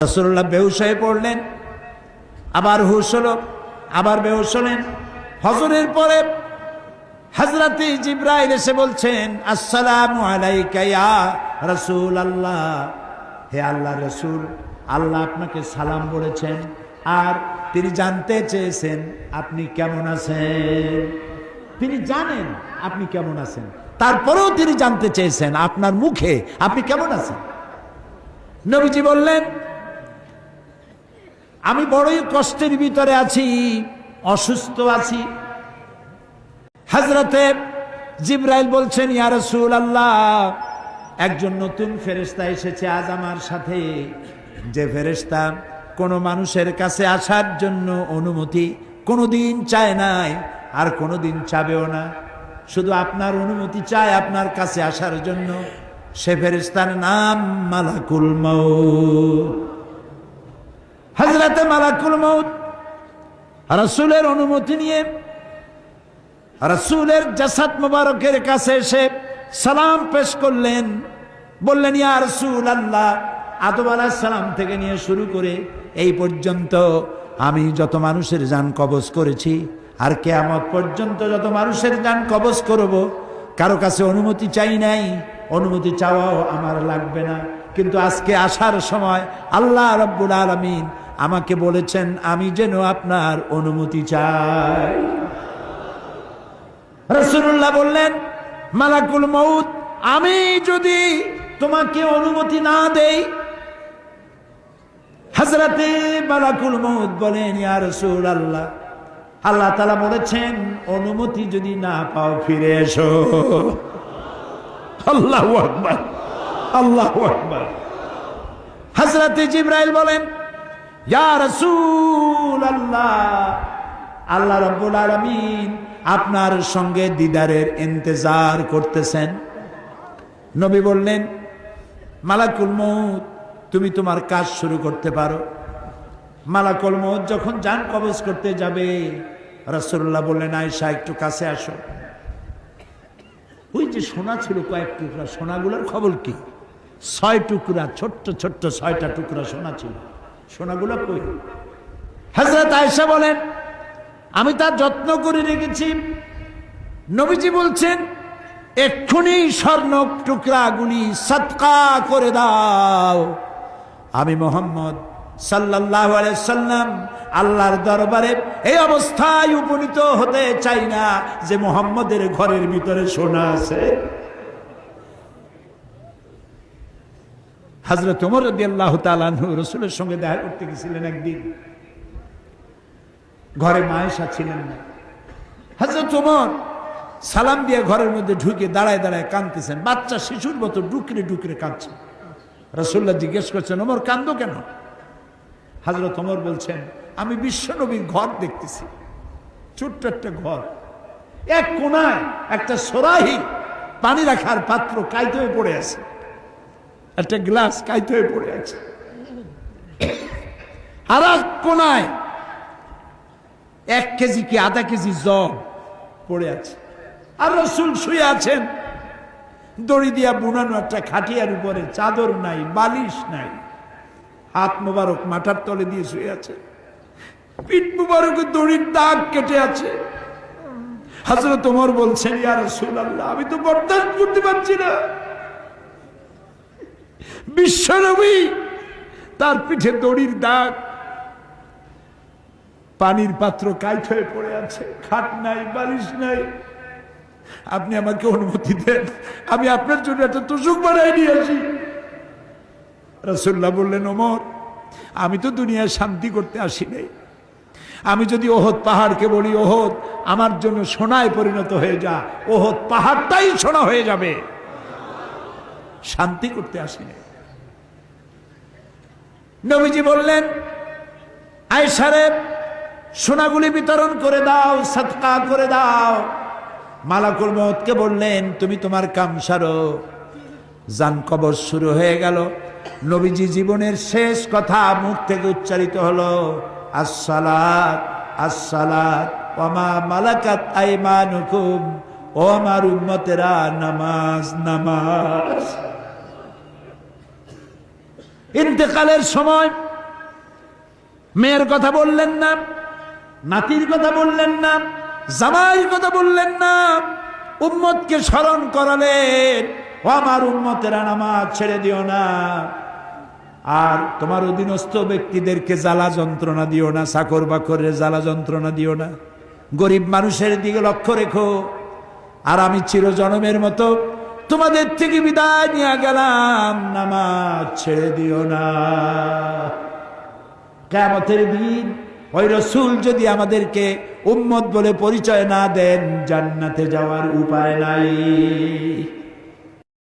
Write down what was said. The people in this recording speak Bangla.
রাসূলুল্লাহ বেহুশ হয়ে পড়লেন, আবার হুশ হলো, আবার বেহুশ হলেন। হজরের পরে হযরতে জিবরাইল এসে বলছেন, আসসালামু আলাইকা ইয়া রাসূলুল্লাহ, হে আল্লাহর রাসূল, আল্লাহ আপনাকে সালাম বলেছেন আর তিনি জানতে চেয়েছেন আপনি কেমন আছেন। তিনি জানেন আপনি কেমন আছেন, তারপরেও তিনি জানতে চেয়েছেন আপনার মুখে আপনি কেমন আছেন। নবীজি বললেন, আমি বড়ই কষ্টের ভিতরে আছি, অসুস্থ আছি। হযরতে জিবরাইল বলছেন, ইয়া রাসূলুল্লাহ, একজন নতুন ফেরেশতা এসেছে আজ আমার সাথে, যে ফেরেশতা কোনো মানুষের কাছে আসার জন্য অনুমতি কোনোদিন চায় নাই আর কোনোদিন চাবেও না, শুধু আপনার অনুমতি চায় আপনার কাছে আসার জন্য। সে ফেরেশতার নাম মালাকুল মউত। হযরতে মালাকুল মউত রাসূলের অনুমতি নিয়ে রাসূলের জাসাদ মুবারকের কাছে এসে সালাম পেশ করলেন। বললেন, ইয়া রাসূলুল্লাহ, আদম আলাইহিস সালাম থেকে নিয়ে শুরু করে এই পর্যন্ত আমি যত মানুষের জান কবজ করেছি আর কিয়ামত পর্যন্ত যত মানুষের জান কবজ করব, কারো কাছে অনুমতি চাই নাই, অনুমতি চাওয়াও আমার লাগবে না। কিন্তু আজকে আসার সময় আল্লাহ রাব্বুল আলামিন আমাকে বলেছেন আমি যেন আপনার অনুমতি চাই। রাসূলুল্লাহ বললেন, মালাকুল মউত, আমি যদি তোমাকে অনুমতি না দেই? হযরতে মালাকুল মউত বলেন, ইয়া রাসূলুল্লাহ, আল্লাহ তাআলা বলেছেন অনুমতি যদি না পাও ফিরে এসো। আল্লাহু আকবার, আল্লাহু আকবার। হযরতে জিবরাইল বলেন, ইয়া রাসূলুল্লাহ, আল্লাহ রাব্বুল আলামিন আপনার সঙ্গে দিদারের ইন্তজার করতেছেন। নবী বললেন, মালাকুল মউত, তুমি তোমার কাজ শুরু করতে পারো। মালাকুল মউত যখন জান কবজ করতে যাবে, রাসূলুল্লাহ বললেন, আয়েশা একটু কাছে আসো। ওই যে সোনা ছিল কয়েক টুকরা, সোনাগুলোর খবর কি? 6 টুকরা, ছোট্ট ছোট্ট 6টা টুকরা সোনা ছিল, সোনাগুলো কই? হযরত আয়েশা বলেন, আমি তার যত্ন করে রেখেছি। নবীজি বলছেন, এক্ষুনি স্বর্ণ টুকরাগুলি সদকা করে দাও। আমি মুহাম্মদ সাল্লাল্লাহু আলাইহি সাল্লাম আল্লাহর দরবারে এই অবস্থায় উপনীত হতে চাই না যে মুহাম্মদের ঘরের ভিতরে সোনা আছে। হযরত ওমর রাদিয়াল্লাহু তাআলা আনহু রাসূলের সঙ্গে দেখা করতে গেছিলেন একদিন। ঘরে মা আয়েশা ছিলেন না। হযরত ওমর সালাম দিয়ে ঘরের মধ্যে ঢুকে দাঁড়ায় দাঁড়ায় কাঁদতেছেন, বাচ্চা শিশুর মতো ডুকরে ডুকরে কাঁদছেন। রাসূলুল্লাহ জিজ্ঞেস করছেন, ওমর কাঁদো কেন? হযরত ওমর বলছেন, আমি বিশ্বনবীর ঘর দেখতেছি, ছোট্ট একটা ঘর, এক কোনায় একটা সরাহি পানি রাখার পাত্র কাইত হয়ে পড়ে আছে, একটা গ্লাস কাইত হয়ে পড়ে আছে, আর এক কোনায় 1 কেজি কি আধা কেজি জব পড়ে আছে, আর রাসূল শুয়ে আছেন দড়ি দিয়া বুনানো একটা খাটিয়ার উপরে, চাদর নাই, বালিশ নাই, হাত মোবারক মাথার তলে দিয়ে শুয়ে আছে, পিঠ মোবারকে দড়ির দাগ কেটে আছে। হযরত ওমর বলছেন, ইয়া রাসূলুল্লাহ, আমি তো বরদাস্ত করতে পারছি না। বিশ্বনবী, তার পিঠে দড়ির দাগ, পানির পাত্র কাইট হয়ে পড়ে আছে, খাট নাই, বালিশ নাই, আপনি আমাকে অনুমতি দেন, আমি আপনার জন্য একটা তোষক বানাই নিয়ে আসি। রাসূলুল্লাহ বললেন, ওমর, আমি তো দুনিয়ায় শান্তি করতে আসি নাই। আমি যদি ওহদ পাহাড়কে বলি, ওহদ আমার জন্য সোনায় পরিণত হয়ে যা, ওহদ পাহাড়টাই সোনা হয়ে যাবে। শান্তি করতে আসি নাই। নবীজি বললেন, আয়েশারে সোনাগুলি বিতরণ করে দাও, সদকা করে দাও। মালাকুল মউতকে বললেন, তুমি তোমার কাম সারো। জান কবজ শুরু হয়ে গেল। নবীজি জীবনের শেষ কথা মুখ থেকে উচ্চারিত হলো, আসসালাত আসসালাত ওয়া মা মালাকাত আইমানুকুম, ও আমার উম্মতেরা, নামাজ নামাজ। ইন্তেকালের সময় মেয়ের কথা বললেন না, নাতির কথা বললেন না, জামাইয়ের কথা বললেন না, উম্মতকে স্মরণ করালেন, ও আমার উম্মতেরা নামাজ ছেড়ে দিও না, আর তোমার অধীনস্থ ব্যক্তিদেরকে জ্বালা যন্ত্রণা দিও না, চাকর বাকরের জ্বালা যন্ত্রণা দিও না, গরিব মানুষের দিকে লক্ষ্য রেখো। আর আমি চিরজনমের মতো তোমাদের থেকে বিদায় নিয়ে গেলাম, নামাজ ছেড়ে দিও না। কিয়ামতের দিন ওই রাসূল যদি আমাদেরকে উম্মত বলে পরিচয় না দেন, জান্নাতে যাওয়ার উপায় নাই।